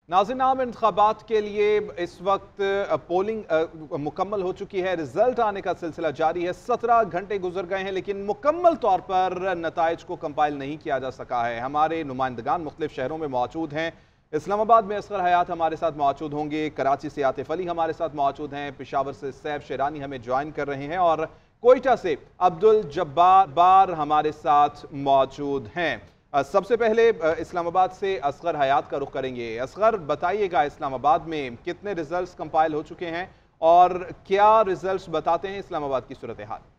नाज़रीन, आम इंतखाबात के लिए इस वक्त पोलिंग मुकम्मल हो चुकी है। रिजल्ट आने का सिलसिला जारी है। 17 घंटे गुजर गए हैं लेकिन मुकम्मल तौर पर नताइज को कंपाइल नहीं किया जा सका है। हमारे नुमाइंदगान मुख्तलिफ शहरों में मौजूद हैं। इस्लामाबाद में असगर हयात हमारे साथ मौजूद होंगे, कराची से आतिफ अली हमारे साथ मौजूद हैं, पेशावर से सैफ शेरानी हमें ज्वाइन कर रहे हैं और कोयटा से अब्दुल जब्बार हमारे साथ मौजूद हैं। सबसे पहले इस्लामाबाद से असगर हयात का रुख करेंगे। असगर, बताइएगा इस्लामाबाद में कितने रिजल्ट्स कंपाइल हो चुके हैं और क्या रिजल्ट्स बताते हैं इस्लामाबाद की सूरत हाल?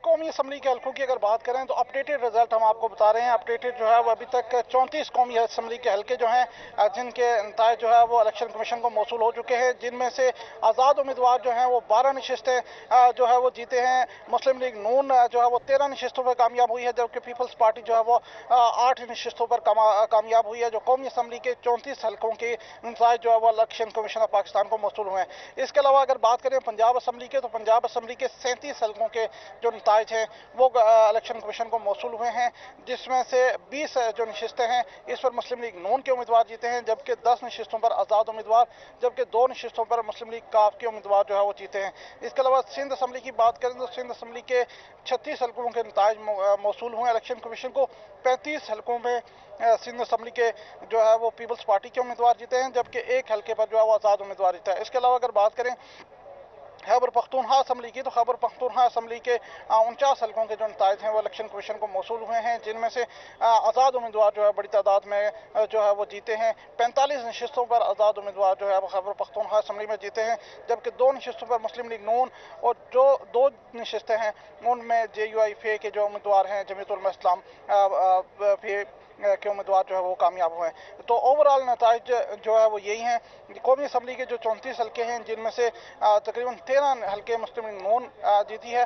कौमी असम्बली के हल्कों की अगर बात करें तो अपडेटेड रिजल्ट हम आपको बता रहे हैं। अपडेटेड जो है वो अभी तक 34 कौमी असम्बली के हल्के जो हैं जिनके नताइज जो है वो इलेक्शन कमीशन को मौसूल हो चुके हैं, जिनमें से आज़ाद उम्मीदवार जो हैं वो 12 नशिस्तें जो है वो जीते हैं। मुस्लिम लीग नून जो है वो 13 नशिस्तों पर कामयाब हुई है, जबकि पीपल्स पार्टी जो है वो 8 नशिस्तों पर कामयाब हुई है। जो कौमी असम्बली के 34 हल्कों के नताइज जो है वो इलेक्शन कमीशन ऑफ पाकिस्तान को मौसूल हुए हैं। इसके अलावा अगर बात करें पंजाब असम्बली के, तो पंजाब असम्बली के 37 हल्कों के जो हैं वो इलेक्शन कमीशन को मौसूल हुए हैं, जिसमें से 20 जो नशिस्तें हैं इस पर मुस्लिम लीग नून के उम्मीदवार जीते हैं, जबकि 10 नशिस्तों पर आज़ाद उम्मीदवार, जबकि 2 नशिस्तों पर मुस्लिम लीग काफ के उम्मीदवार जो है वो जीते हैं। इसके अलावा सिंध असम्बली की बात करें तो सिंध असम्बली के 36 हल्कों के नताइज मौसूल हुए इलेक्शन कमीशन को। 35 हल्कों में सिंध असम्बली के जो है वो पीपल्स पार्टी के उम्मीदवार जीते हैं, जबकि एक हल्के पर जो है वो आज़ाद उम्मीदवार जीता है। इसके अलावा अगर बात करें खैबर पख्तूनख्वा असम्बली की, तो खैबर पख्तूनख्वा असम्बली के 49 हल्कों के जो नताइज हैं वो इलेक्शन कमीशन को मौसूल हुए हैं, जिनमें से आज़ाद उम्मीदवार जो है बड़ी तादाद में जो है वो जीते हैं। 45 नशिस्तों पर आज़ाद उम्मीदवार जो है वो खैबर पख्तूनख्वा असम्बली में जीते हैं, जबकि 2 नशिस्तों पर मुस्लिम लीग नून और जो 2 नशिस्तें हैं उनमें JUIFA के जो उम्मीदवार हैं जमीयत उलमा इस्लाम के उम्मीदवार जो है वो कामयाब हुए हैं। तो ओवरऑल नताइज जो है वो यही हैं। कौमी असम्बली के जो 34 हल्के हैं जिनमें से तकरीबन 13 हल्के मुस्लिम लीग नून जीती है,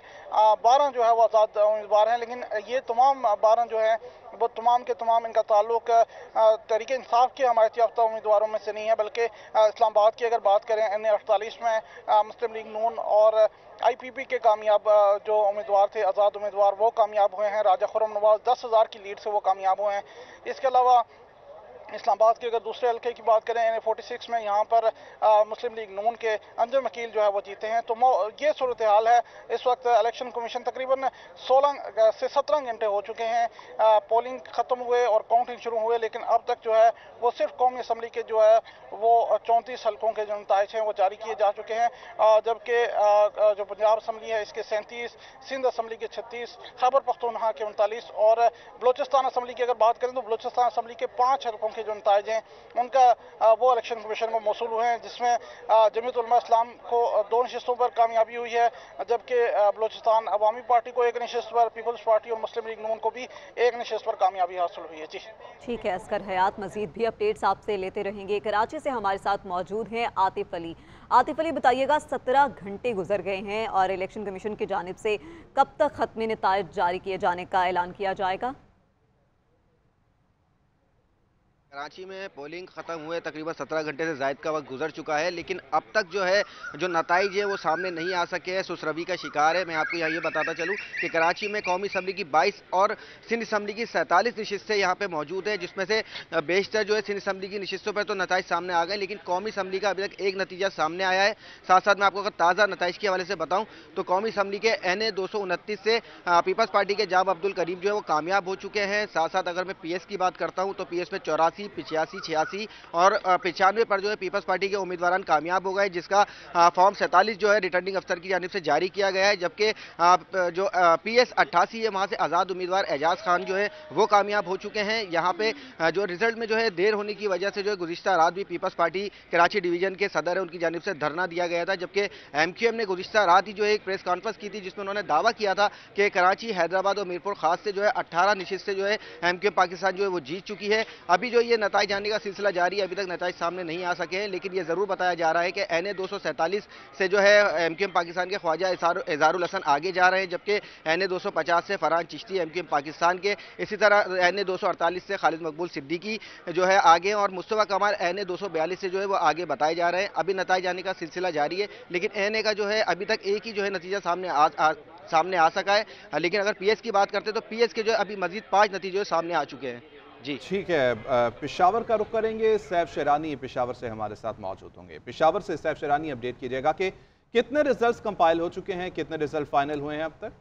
12 जो है वो आज़ाद उम्मीदवार हैं, लेकिन ये तमाम 12 जो है वो तमाम के तमाम इनका ताल्लुक तहरीक इंसाफ के हमायत याफ्ता उम्मीदवारों में से नहीं है, बल्कि इस्लामाबाद की अगर बात करें NA 48 में मुस्लिम लीग नून और IPP के कामयाब जो उम्मीदवार थे, आज़ाद उम्मीदवार, वो कामयाब हुए हैं। राजा खुर्रम नवाज 10,000 की लीड से वो कामयाब हुए हैं। इसके अलावा इस्लामाबाद के अगर दूसरे हल्के की बात करें NA 46 में, यहाँ पर मुस्लिम लीग नून के अंजुम वकील जो है वो जीते हैं। तो ये सूरत हाल है। इस वक्त इलेक्शन कमीशन तकरीबन 16 से 17 घंटे हो चुके हैं, पोलिंग ख़त्म हुए और काउंटिंग शुरू हुए, लेकिन अब तक जो है वो सिर्फ कौमी असम्बली के जो है वो 34 हल्कों के जो नताइज हैं वो जारी किए जा चुके हैं, जबकि जो पंजाब असम्बली है इसके 37, सिंध असम्बली के 36, खैबर पख्तूनख्वा के 39 और बलोचिस्तान असम्बली की अगर बात करें तो बलोचिस्तान असम्बली के 5 हल्कों जो नताइज हैं उनका वो इलेक्शन कमीशन को मौसूल हुए हैं, जिसमें जमीयत उलमा इस्लाम को 2 नशिस्तों पर कामयाबी हुई है, जबकि बलोचिस्तान अवामी पार्टी को 1 नशिस्त पर, पीपल्स पार्टी और मुस्लिम लीग नून को भी 1 नशिस्त पर कामयाबी हासिल हुई है। जी ठीक है असगर हयात, मजीद भी अपडेट्स आपसे लेते रहेंगे। कराची से हमारे साथ मौजूद हैं आतिफ अली। आतिफ अली, बताइएगा 17 घंटे गुजर गए हैं और इलेक्शन कमीशन की जानिब से कब तक खत्मी नताइज जारी किए जाने का ऐलान किया जाएगा? कराची में पोलिंग ख़त्म हुए तकरीबन 17 घंटे से ज़ायद का वक्त गुजर चुका है, लेकिन अब तक जो है जो नताइज है वो सामने नहीं आ सके हैं, सुसरवी का शिकार है। मैं आपको यहाँ ये बताता चलूँ कि कराची में कौमी असम्बली की 22 और सिंध असम्बली की 47 नशिस्तें यहाँ पे मौजूद है, जिसमें से बेशतर जो है सिंध असम्बली की नशिस्तों पर तो नताइज सामने आ गए, लेकिन कौमी असम्बली का अभी तक एक नतीजा सामने आया है। साथ साथ मैं आपको अगर ताज़ा नताइज के हवाले से बताऊँ तो कौमी असम्बली के NA 229 से पीपल्स पार्टी के जाब अब्दुल करीम जो है वो कामयाब हो चुके हैं। साथ साथ अगर मैं PS की बात करता हूँ तो PS में 84, 85, 86 और 95 पर जो है पीपल्स पार्टी के उम्मीदवार कामयाब हो गए, जिसका फॉर्म 47 जो है रिटर्निंग अफसर की जानिब से जारी किया गया है, जबकि जो PS 88 है वहाँ से आज़ाद उम्मीदवार एजाज खान जो है वो कामयाब हो चुके हैं। यहाँ पे जो रिजल्ट में जो है देर होने की वजह से जो है गुज़िश्ता रात भी पीपल्स पार्टी कराची डिवीजन के सदर है उनकी जानिब से धरना दिया गया था, जबकि MQM ने गुज़िश्ता रात ही जो है एक प्रेस कॉन्फ्रेंस की थी जिसमें उन्होंने दावा किया था कि कराची, हैदराबाद और मीरपुर खास से जो है 18 नशिस्त से जो है MQM पाकिस्तान जो है वो जीत चुकी है। अभी जो ये नताइज आने का सिलसिला जारी है, अभी तक नताइज सामने नहीं आ सके हैं, लेकिन ये ज़रूर बताया जा रहा है कि NA 247 से जो है MQM पाकिस्तान के ख्वाजा एजारुल हसन आगे जा रहे हैं, जबकि NA 250 से फरहान चिश्ती MQM पाकिस्तान के, इसी तरह NA 248 से खालिद मकबूल सिद्दीकी जो है आगे और मुस्तफा कमाल NA 242 से जो है वो आगे बताए जा रहे हैं। अभी नताइज आने का सिलसिला जारी है, लेकिन NA का जो है अभी तक एक ही जो है नतीजा सामने आ सका है, लेकिन अगर PS की बात करते हैं तो PS के जो है अभी मजीद 5 नतीजे सामने आ चुके हैं। जी ठीक है, पेशावर का रुख करेंगे। सैफ शेरानी पेशावर से हमारे साथ मौजूद होंगे। पेशावर से सैफ शेरानी अपडेट कीजिएगा कि कितने रिजल्ट्स कंपाइल हो चुके हैं, कितने रिजल्ट फाइनल हुए हैं अब तक?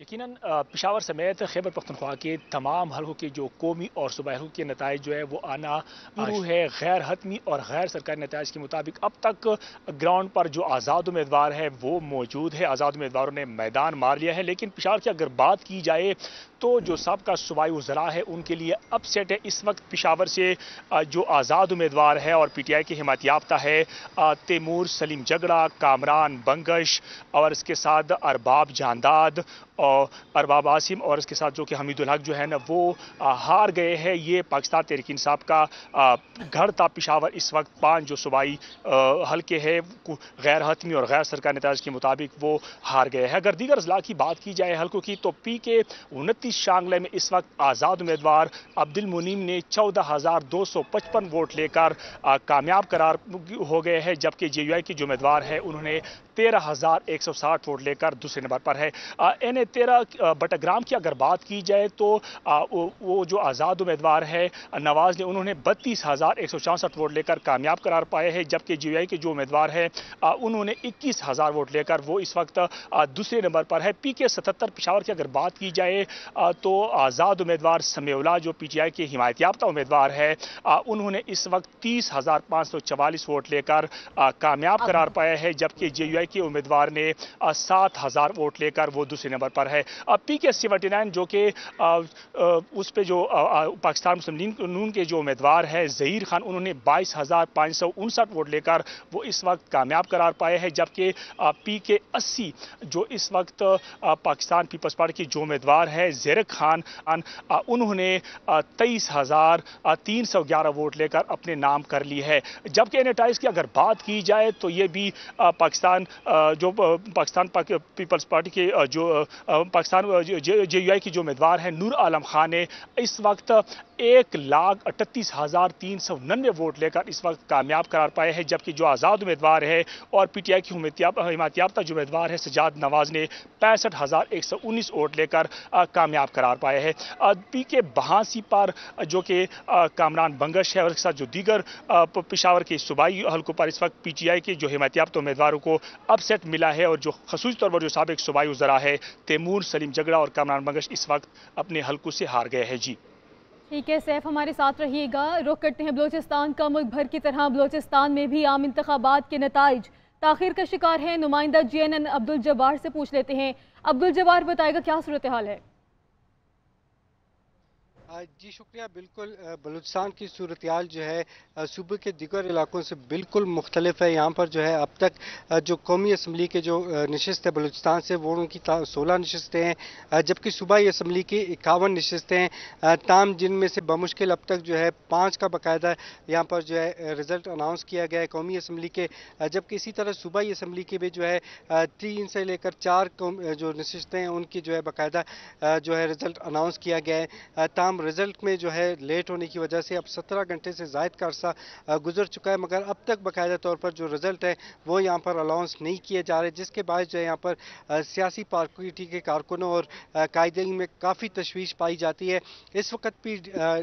यकीनन पेशावर समेत खैबर पख्तूनख्वा के तमाम हलकों के जो कौमी और सूबाई हलकों के नताइज जो है वो आना शुरू है। गैर हतमी और गैर सरकारी नताइज के मुताबिक अब तक ग्राउंड पर जो आज़ाद उम्मीदवार है वो मौजूद है। आज़ाद उम्मीदवारों ने मैदान मार लिया है। लेकिन पेशावर की अगर बात की जाए तो जो सबका सूबाई वज़रा है उनके लिए अपसेट है। इस वक्त पेशावर से जो आज़ाद उम्मीदवार है और PTI के हिमायत याफ्ता है तैमूर सलीम जगड़ा, कामरान बंगश और इसके साथ अरबाब जानदाद और अरबाब आसिम और इसके साथ जो कि हमीदुल हक जो है ना वो हार गए हैं। ये पाकिस्तान तहरीक इंसाफ का गढ़ था पेशावर। इस वक्त 5 जो सूबाई हल्के हैं गैर हतमी और गैर सरकारी नताइज के मुताबिक वो हार गए हैं। अगर दीगर अजला की बात की जाए हल्कों की तो PK 29 शांगले में इस वक्त आज़ाद उम्मीदवार अब्दुल मुनीम ने 14,255 वोट लेकर कामयाब करार हो गए हैं, जबकि JUI के जो उम्मीदवार है उन्होंने 13,160 वोट लेकर दूसरे नंबर पर है। NA13 बटाग्राम की अगर बात की जाए तो वो जो आज़ाद उम्मीदवार है नवाज ने उन्होंने 32,164 वोट लेकर कामयाब करार पाए हैं, जबकि JUI के जो उम्मीदवार है उन्होंने 21,000 वोट लेकर वो इस वक्त दूसरे नंबर पर है। PK 77 पेशावर की अगर बात की जाए तो आज़ाद उम्मीदवार समीउल्लाह जो PTI के हिमायत याफ्ता उम्मीदवार है उन्होंने इस वक्त 30,544 वोट लेकर कामयाब करार पाया है, जबकि JUI के उम्मीदवार ने 7,000 वोट लेकर वो दूसरे नंबर पर है। PK 79 जो कि उस पे जो पाकिस्तान मुस्लिम लीग नून के जो उम्मीदवार है ज़हीर खान उन्होंने 22,559 वोट लेकर वो इस वक्त कामयाब करार पाए हैं, जबकि PK 80 जो इस वक्त पाकिस्तान पीपल्स पार्टी के जो उम्मीदवार है ज़ेरक खान उन्होंने 23,311 वोट लेकर अपने नाम कर ली है। जबकि NA28 की अगर बात की जाए तो ये भी पाकिस्तान पीपल्स पार्टी के जो पाकिस्तान JUI की जो उम्मीदवार है नूर आलम खान ने इस वक्त 1,38,399 वोट लेकर इस वक्त कामयाब करार पाए हैं, जबकि जो आज़ाद उम्मीदवार है और PTI की हिमायत याफ्ता जो उम्मीदवार है सजाद नवाज ने 65,119 वोट लेकर कामयाब करार पाए हैं। PK 82 पर जो कि कामरान बंगश है और इसके साथ जो दीगर पेशावर के सूबाई हल्कों पर इस वक्त PTI के जो हिमायत याफ्ता उम्मीदवारों को अपसेट मिला है और जो खसूसी तौर पर जो साबिक सूबाई वज़रा है तैमूर सलीम जगड़ा और कामरान बंगश इस वक्त अपने हल्कों से हार गए हैं। जी ठीक है सैफ, हमारे साथ रहिएगा। रुख करते हैं बलोचिस्तान का। मुल्क भर की तरह बलोचिस्तान में भी आम इंतखाबात के नताइज ताखीर का शिकार है। नुमाइंदा GNN अब्दुल जब्बार से पूछ लेते हैं। अब्दुल जब्बार बताएगा क्या सूरत हाल है? जी शुक्रिया। बिल्कुल बलूचिस्तान की सूरत हाल जो है सूबे के दीगर इलाकों से बिल्कुल मुख्तलिफ है। यहाँ पर जो है अब तक जो कौमी असम्बली के जो नशिस्त है बलूचिस्तान से वो उनकी 16 नशिस्तें हैं, जबकि सूबाई असम्बली की 51 नशिस्तें हैं। ताम जिनमें से बमुश्किल अब तक जो है 5 का बाकायदा यहाँ पर जो है रिज़ल्ट अनाउंस किया गया है कौमी असम्बली के, जबकि इसी तरह सूबाई असम्बली के भी जो है 3 से लेकर 4 जो नशिस्तें हैं उनकी जो है बाकायदा जो है रिज़ल्ट अनाउंस किया गया है। ताम रिजल्ट में जो है लेट होने की वजह से अब 17 घंटे से ज़ायद का अरसा गुजर चुका है, मगर अब तक बाकायदा तौर पर जो रिजल्ट है वो यहाँ पर अनाउंस नहीं किए जा रहे, जिसके बाद जो है यहाँ पर सियासी पार्टी के कारकुनों और कायदीन में काफ़ी तशवीश पाई जाती है। इस वक्त भी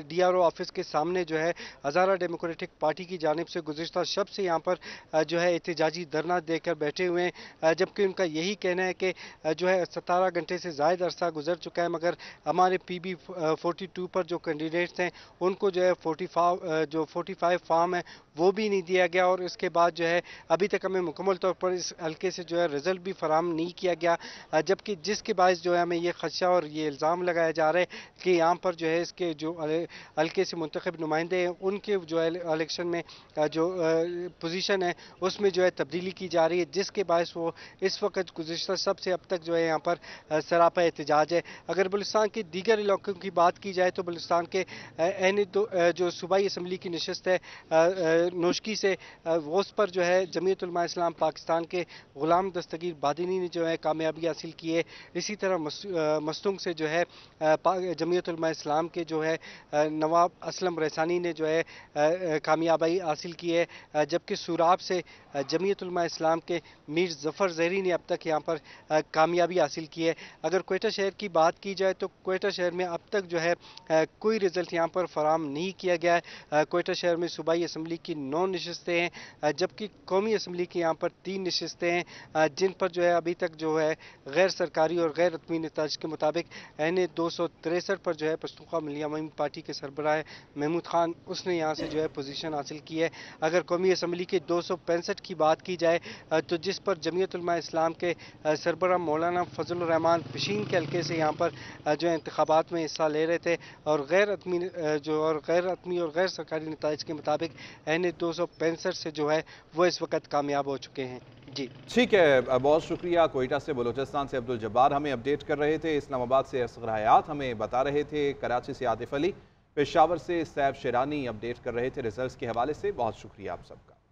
DRO ऑफिस के सामने जो है हज़ारा डेमोक्रेटिक पार्टी की जानिब से गुज़िश्ता शब से यहाँ पर जो है एहतजाजी धरना देकर बैठे हुए हैं, जबकि उनका यही कहना है कि जो है 17 घंटे से ज़ायद अरसा गुजर चुका है, मगर हमारे PB 42 पर जो कैंडिडेट्स हैं उनको जो है 45 फॉर्म है वो भी नहीं दिया गया, और इसके बाद जो है अभी तक हमें मुकम्मल तौर पर इस हल्के से जो है रिजल्ट भी फराहम नहीं किया गया, जबकि जिसके बायस जो है हमें ये खदशा और ये इल्ज़ाम लगाया जा रहा है कि यहाँ पर जो है इसके जो हल्के से मुंतखब नुमाइंदे हैं उनके जो है इलेक्शन में जो पोजीशन है उसमें जो है तब्दीली की जा रही है, जिसके बायस वो इस वक्त गुज़िश्ता सबसे अब तक जो है यहाँ पर सरापा एहतजाज है। अगर बलूचिस्तान के दीगर इलाकों की बात की जाए तो बलूचिस्तान के जो सूबाई असम्बली की नशस्त है नोशकी से उस पर जो है जमीयत उलमा इस्लाम पाकिस्तान के गुलाम दस्तगीर बादिनी ने जो है कामयाबी हासिल की है। इसी तरह मस्तुंग से जो है जमीयत उलमा इस्लाम के जो है नवाब असलम रैसानी ने जो है कामयाबी हासिल की है, जबकि सूराब से जमीयत उलमा इस्लाम के मीर जफ़र ज़हरी ने अब तक यहाँ पर कामयाबी हासिल की है। अगर क्वेटा शहर की बात की जाए तो क्वेटा शहर में अब तक जो है कोई रिज़ल्ट यहाँ पर फराम नहीं किया गया है। क्वेटा शहर में सूबाई असम्बली की 9 नशस्तें हैं, जबकि कौमी असम्बली की यहाँ पर 3 नशस्तें हैं, जिन पर जो है अभी तक जो है गैर सरकारी और गैर रत्मी नताज के मुताबिक NA 263 पर जो है पश्तूनख्वा मिलिया अवामी पार्टी के सरबराह महमूद खान उसने यहाँ से जो है पोजीशन हासिल की है। अगर कौमी असम्बली के 265 की बात की जाए तो जिस पर जमीयत उलमा इस्लाम के सरबराह मौलाना फजल रहमान पशीन के हल्के से यहाँ पर जो है इंतखाबात में हिस्सा ले रहे थे और गैर रत्मी और गैर सरकारी नताइज के मुताबिक NA 265 से जो है वो इस वक्त कामयाब हो चुके हैं। जी ठीक है, बहुत शुक्रिया। कोयटा से बलूचिस्तान से अब्दुल जब्बार हमें अपडेट कर रहे थे, इस्लामाबाद से असगर हयात हमें बता रहे थे, कराची से आतिफ अली, पेशावर से सैफ शेरानी अपडेट कर रहे थे रिजल्ट्स के हवाले से। बहुत शुक्रिया आप सबका।